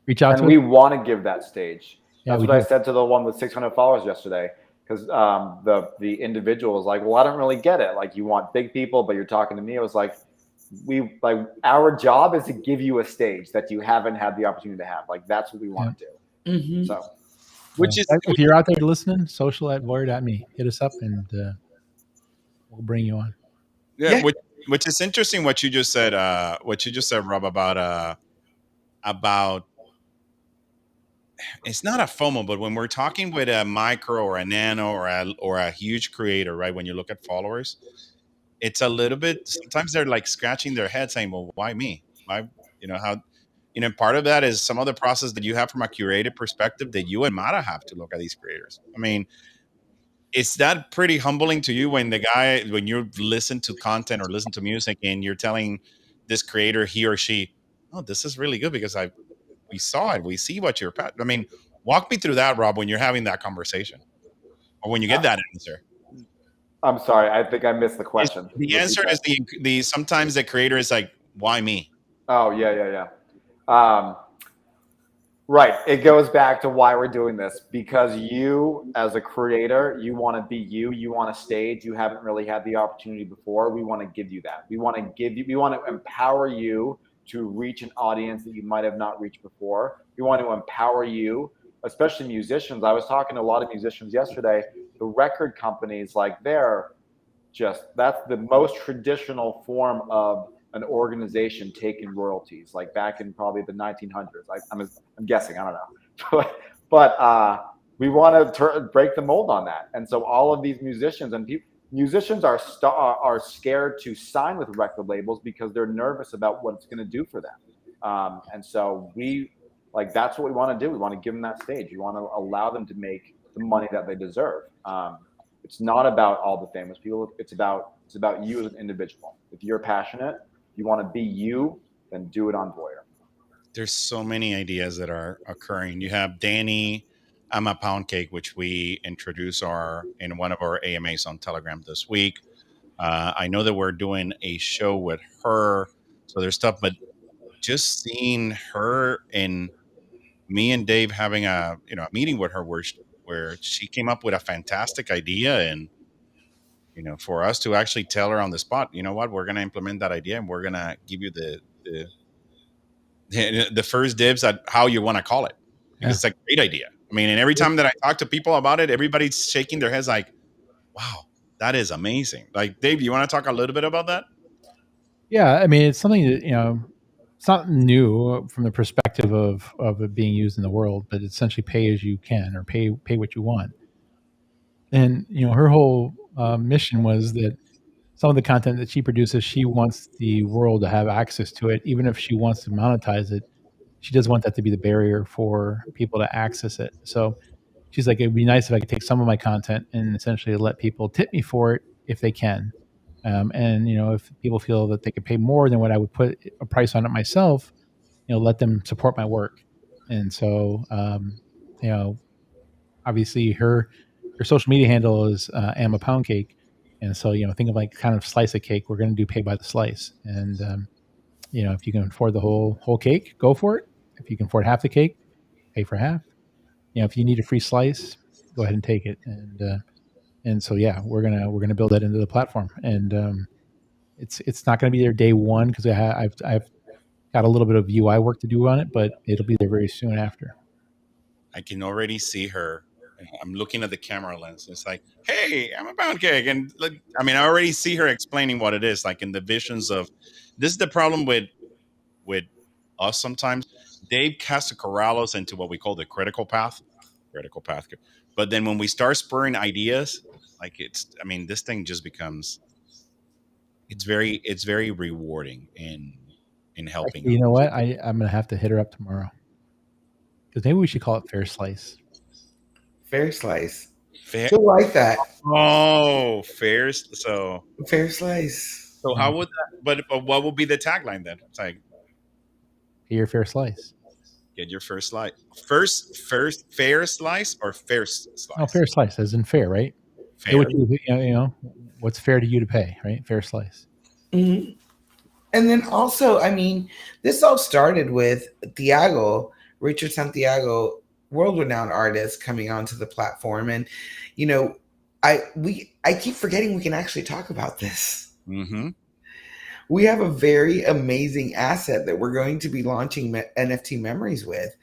reach out to us. And we want to give that stage. Yeah, That's what I said to the one with 600 followers yesterday. Because the individual was like, well, I don't really get it. Like, you want big people, but you're talking to me. I was like, our job is to give you a stage that you haven't had the opportunity to have. Like, that's what we want to do. Mm-hmm. So, if you're out there listening, social@voyr.me. Hit us up and we'll bring you on. Yeah. Which is interesting what you just said. Rob, about it's not a FOMO, but when we're talking with a micro or a nano or a huge creator, right? When you look at followers, it's a little bit, sometimes they're like scratching their head saying, well, why me? Why, part of that is some of the process that you have from a curated perspective that you and Mara have to look at these creators. I mean, is that pretty humbling to you when you listen to content or listen to music and you're telling this creator, he or she, oh, this is really good because we saw it. We see what you're about. I mean, walk me through that, Rob, when you're having that conversation or when you get that answer. I'm sorry. I think I missed the question. The answer is the sometimes the creator is like, why me? Oh, yeah. Right. It goes back to why we're doing this, because you as a creator, you want to be you want a stage. You haven't really had the opportunity before. We want to give you that. We want to empower you to reach an audience that you might have not reached before. We want to empower you, especially musicians. I was talking to a lot of musicians yesterday. The record companies, that's the most traditional form of an organization taking royalties, like back in probably the 1900s. I'm guessing, I don't know. but we want to break the mold on that. And so all of these musicians musicians are scared to sign with record labels because they're nervous about what it's going to do for them. And so that's what we want to do. We want to give them that stage. We want to allow them to make the money that they deserve. It's not about all the famous people. It's about you as an individual. If you're passionate, you want to be you, then do it on VOYR. There's so many ideas that are occurring. You have Danny Ama Pound Cake, which we introduced in one of our AMAs on Telegram this week. I know that we're doing a show with her, so there's stuff, but just seeing her and me and Dave having a meeting with her where she came up with a fantastic idea, and for us to actually tell her on the spot, you know what, we're going to implement that idea and we're going to give you the first dibs at how you want to call it. Because it's a great idea. I mean, and every time that I talk to people about it, everybody's shaking their heads like, wow, that is amazing. Like, Dave, you want to talk a little bit about that? Yeah. I mean, it's something that, it's not new from the perspective of it being used in the world, but it's essentially pay as you can or pay what you want. And, her whole mission was that some of the content that she produces, she wants the world to have access to it. Even if she wants to monetize it, she doesn't want that to be the barrier for people to access it. So she's like, it'd be nice if I could take some of my content and essentially let people tip me for it if they can. And if people feel that they could pay more than what I would put a price on it myself, let them support my work. And so, obviously her social media handle is Ama Pound Cake, and so think of like kind of slice of cake. We're going to do pay by the slice, and if you can afford the whole cake, go for it. If you can afford half the cake, pay for half. If you need a free slice, go ahead and take it. And so yeah, we're gonna build that into the platform, and it's not going to be there day one because I've got a little bit of UI work to do on it, but it'll be there very soon after. I can already see her. I'm looking at the camera lens. It's like, hey, I'm a pound cake. And look, I already see her explaining what it is, like in the visions of this is the problem with us sometimes. Dave has to corral us into what we call the critical path. But then when we start spurring ideas, like this thing just becomes it's very rewarding in helping. Actually, you know what? I'm gonna have to hit her up tomorrow. Because maybe we should call it Fair Slice. Fair Slice. Fair. She'll like that. Oh, fair. So Fair Slice. So how would that? But what would be the tagline then? It's like, get your fair slice. Get your first slice. First fair slice or first slice? Oh, fair slice, as in fair, right? Fair. What's fair to you to pay, right? Fair slice. Mm-hmm. And then also, this all started with Thiago, Richard Santiago, world-renowned artist, coming onto the platform. And, I keep forgetting we can actually talk about this. Mm-hmm. We have a very amazing asset that we're going to be launching NFT memories with.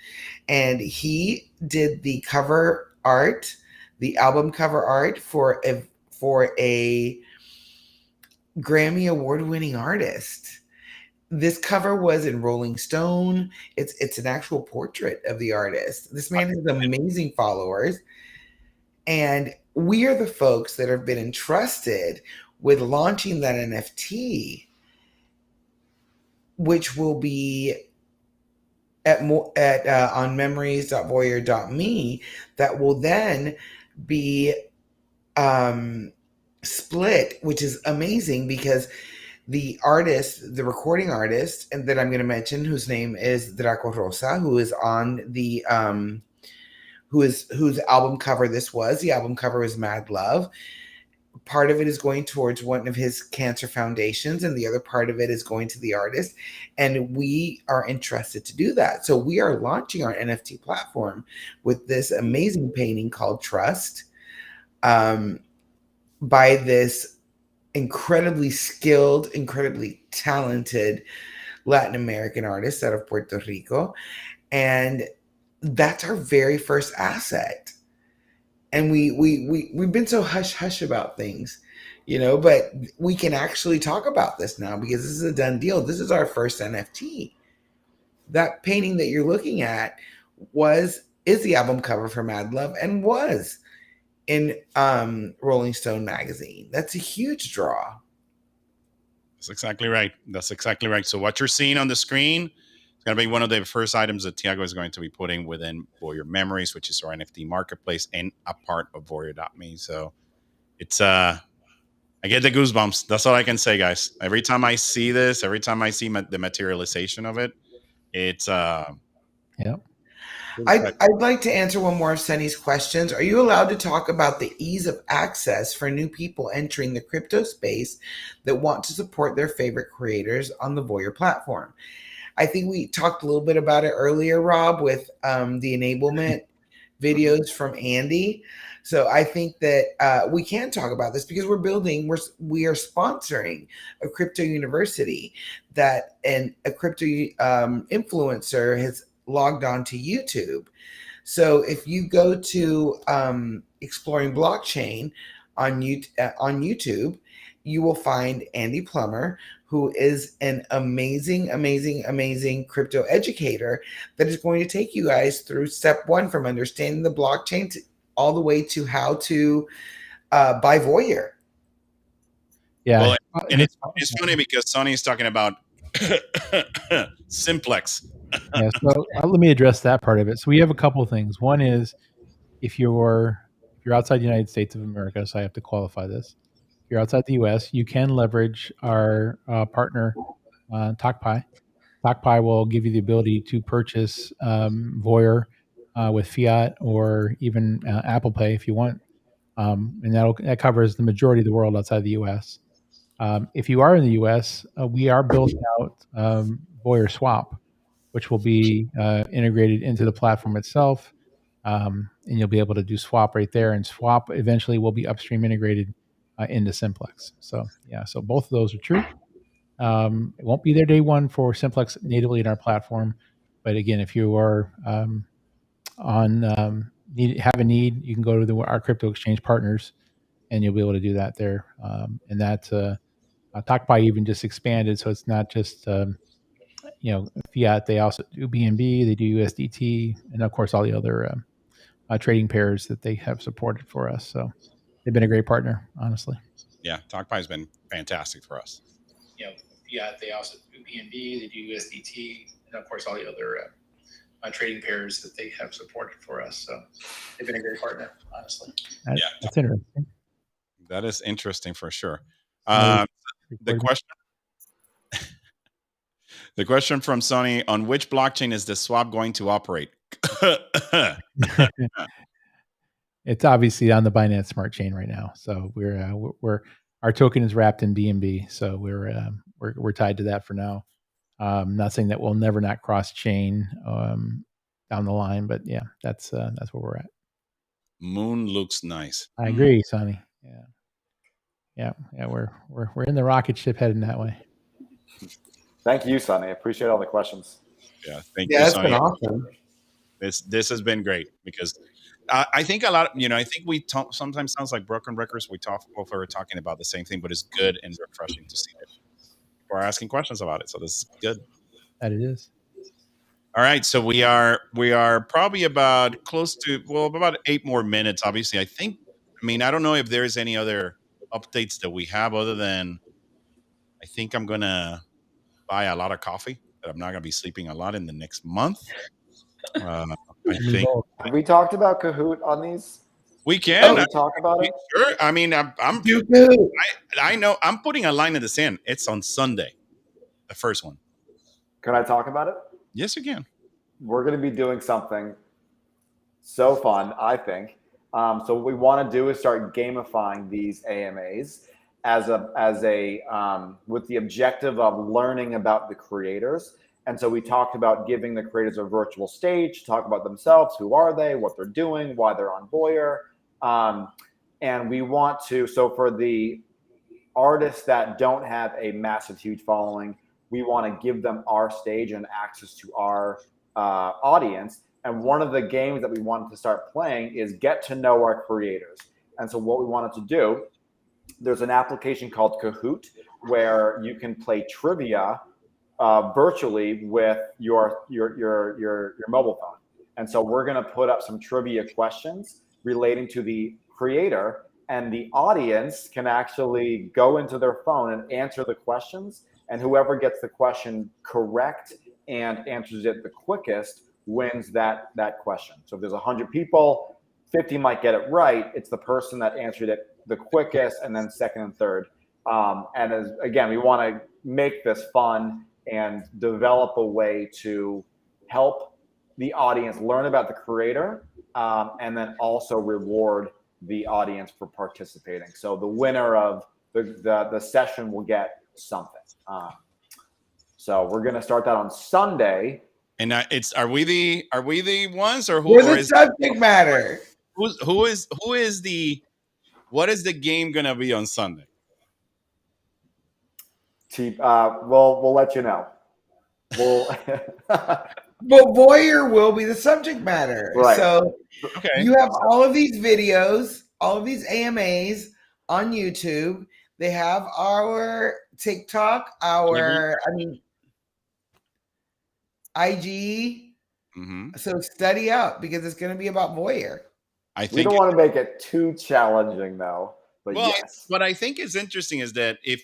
And he did the cover art, the album cover art for a Grammy award-winning artist. This cover was in Rolling Stone. It's an actual portrait of the artist. This man has amazing followers. And we are the folks that have been entrusted with launching that NFT, which will be on memories.voyr.me, that will then be split, which is amazing because the artist, the recording artist, and that I'm going to mention, whose name is Draco Rosa, who is on the whose album cover this was. The album cover was Mad Love. Part of it is going towards one of his cancer foundations, and the other part of it is going to the artist. And we are interested to do that. So we are launching our NFT platform with this amazing painting called Trust, by this incredibly skilled, incredibly talented Latin American artist out of Puerto Rico. And that's our very first asset. And we've been so hush-hush about things, but we can actually talk about this now because this is a done deal. This is our first NFT. That painting that you're looking at is the album cover for Mad Love and was in Rolling Stone magazine. That's a huge draw. That's exactly right. So what you're seeing on the screen is going to be one of the first items that Thiago is going to be putting within VOYR Memories, which is our NFT marketplace and a part of VOYR.me. So it's I get the goosebumps. That's all I can say, guys. Every time I see this, every time I see the materialization of it, it's yeah. I'd like to answer one more of Sunny's questions. Are you allowed to talk about the ease of access for new people entering the crypto space that want to support their favorite creators on the VOYR platform? I think we talked a little bit about it earlier, Rob, with the enablement videos from Andy. So I think that we can talk about this because we are sponsoring a crypto university that a crypto influencer has logged on to YouTube. So if you go to Exploring Blockchain on YouTube, you will find Andy Plummer, who is an amazing crypto educator that is going to take you guys through step one, from understanding the blockchain all the way to how to buy VOYR. Yeah. Well, and it's funny because Sonny is talking about Simplex. Yeah, so let me address that part of it. So we have a couple of things. One is if you're outside the United States of America, so I have to qualify this. If you're outside the US, you can leverage our partner, TalkPi. TalkPi will give you the ability to purchase VOYR with fiat or even Apple Pay if you want. And that covers the majority of the world outside the US. If you are in the US, we are building out VOYR Swap, which will be integrated into the platform itself. And you'll be able to do swap right there. And swap eventually will be upstream integrated into Simplex. So, yeah, so both of those are true. It won't be there day one for Simplex natively in our platform. But again, if you are have a need, you can go to our crypto exchange partners and you'll be able to do that there. And that TalkPi even just expanded. So it's not just, fiat. They also do BNB, they do USDT, and of course, all the other trading pairs that they have supported for us. So they've been a great partner, honestly. Yeah, TalkPi has been fantastic for us. Fiat, they also do BNB, they do USDT, and of course all the other trading pairs that they have supported for us. So they've been a great partner, honestly. That's interesting. That is interesting for sure. The question from Sonny: on which blockchain is the swap going to operate? It's obviously on the Binance Smart Chain right now. So we're our token is wrapped in BNB, so we're tied to that for now. Not saying that we'll never not cross chain down the line, but yeah, that's where we're at. Moon looks nice. I agree, Sonny. Yeah. We're in the rocket ship heading that way. Thank you, Sonny. I appreciate all the questions. Yeah, thank you, Sonny. Been awesome. This has been great because I think a lot. I think we talk, sometimes sounds like broken records. We are talking about the same thing, but it's good and refreshing to see that people are asking questions about it. So this is good. That it is. All right, so we are probably about about 8 more minutes. Obviously, I don't know if there's any other updates that we have other than I think I'm gonna buy a lot of coffee. I'm not gonna be sleeping a lot in the next month. I think. Have we talked about Kahoot on these? We can. We talk about it. Sure. I mean, I know. I'm putting a line in the sand. It's on Sunday, the first one. Can I talk about it? Yes, you can. We're going to be doing something so fun, I think. So what we want to do is start gamifying these AMAs as a with the objective of learning about the creators. And so we talked about giving the creators a virtual stage to talk about themselves. Who are they? What they're doing? Why they're on VOYR? And we want to. So for the artists that don't have a massive, huge following, we want to give them our stage and access to our audience. And one of the games that we wanted to start playing is get to know our creators. And so what we wanted to do, there's an application called Kahoot where you can play trivia virtually with your mobile phone. And so we're going to put up some trivia questions relating to the creator, and the audience can actually go into their phone and answer the questions. And whoever gets the question correct and answers it the quickest wins that question. So if there's 100 people, 50 might get it right. It's the person that answered it the quickest, and then second and third. And again, we want to make this fun and develop a way to help the audience learn about the creator, and then also reward the audience for participating. So the winner of the session will get something. So we're going to start that on Sunday. And are we the ones, or who? We're the subject matter. Who is the? What is the game going to be on Sunday? We'll let you know. But VOYR will be the subject matter. Right. So okay. You have all of these videos, all of these AMAs on YouTube. They have our TikTok, IG. Mm-hmm. So study out because it's going to be about VOYR. We don't want to make it too challenging, though. But yes. What I think is interesting is that if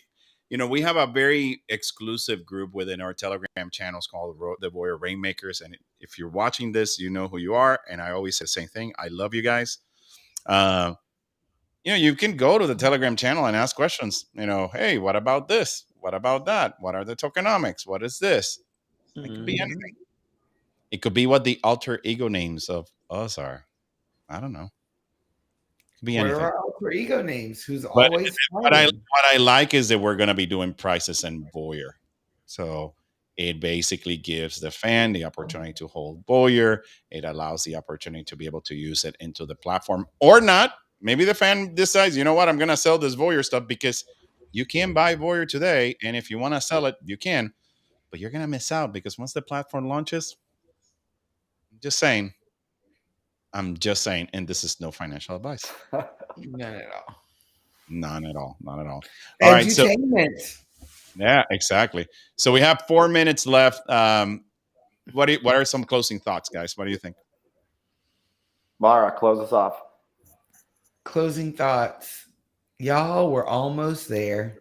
we have a very exclusive group within our Telegram channels called the VOYR Rainmakers, and if you're watching this, you know who you are. And I always say the same thing: I love you guys. you can go to the Telegram channel and ask questions. Hey, what about this? What about that? What are the tokenomics? What is this? It could be anything. It could be what the alter ego names of us are. I don't know. It could be anything. What are our alter ego names? Who's But always what I like is that we're going to be doing prices and VOYR. So it basically gives the fan the opportunity to hold VOYR. It allows the opportunity to be able to use it into the platform or not. Maybe the fan decides, you know what, I'm going to sell this VOYR stuff, because you can buy VOYR today. And if you want to sell it, you can. But you're going to miss out, because once the platform launches, I'm just saying. And this is no financial advice. None at all. None at all. Not at all. All right. So, yeah, exactly. So we have 4 minutes left. What are some closing thoughts, guys? What do you think? Mara, close us off. Closing thoughts. Y'all, we're almost there.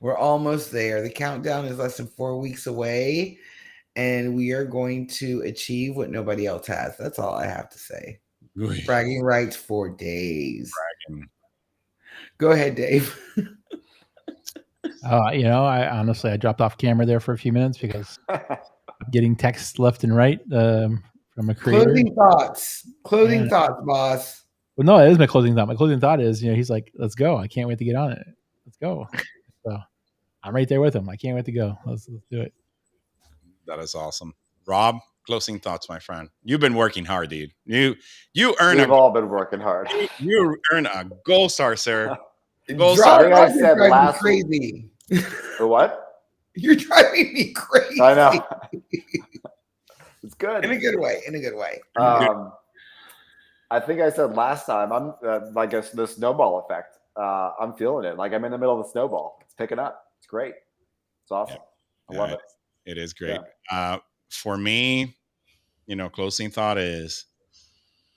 We're almost there. The countdown is less than 4 weeks away, and we are going to achieve what nobody else has. That's all I have to say. Bragging rights for days. Bragging. Go ahead, Dave. I honestly dropped off camera there for a few minutes because I'm getting texts left and right from a creator. Closing thoughts. Closing thoughts, boss. Well, no, it is my closing thought. My closing thought is, he's like, let's go. I can't wait to get on it. Let's go. So I'm right there with him. I can't wait to go. Let's do it. That is awesome. Rob, closing thoughts, my friend. You've been working hard, dude. We've all been working hard. You earn a gold star, sir. Gold star. I think I said last crazy. For what? You're driving me crazy. I know. It's good. In a good way. In a good way. I think I said last time, I'm like the snowball effect. I'm feeling it. Like I'm in the middle of the snowball. It's picking up. It's great. It's awesome. I love it. It is great. Yeah. For me, closing thought is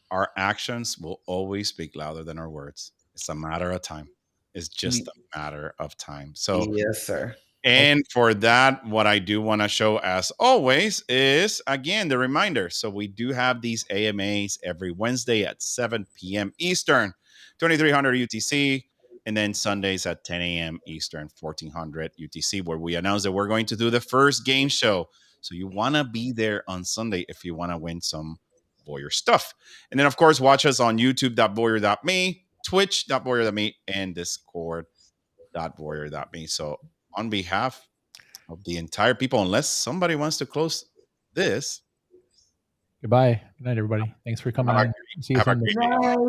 our actions will always speak louder than our words. It's a matter of time. It's just a matter of time. So yes, sir. And for that, what I do want to show, as always, is, again, the reminder. So we do have these AMAs every Wednesday at 7 p.m. Eastern, 2300 UTC, and then Sundays at 10 a.m. Eastern, 1400 UTC, where we announce that we're going to do the first game show. So you want to be there on Sunday if you want to win some VOYR stuff. And then, of course, watch us on youtube.voyr.me, twitch.voyr.me, and discord.voyr.me. So on behalf of the entire people, unless somebody wants to close this. Goodbye. Good night, everybody. Thanks for coming on. See you Sunday.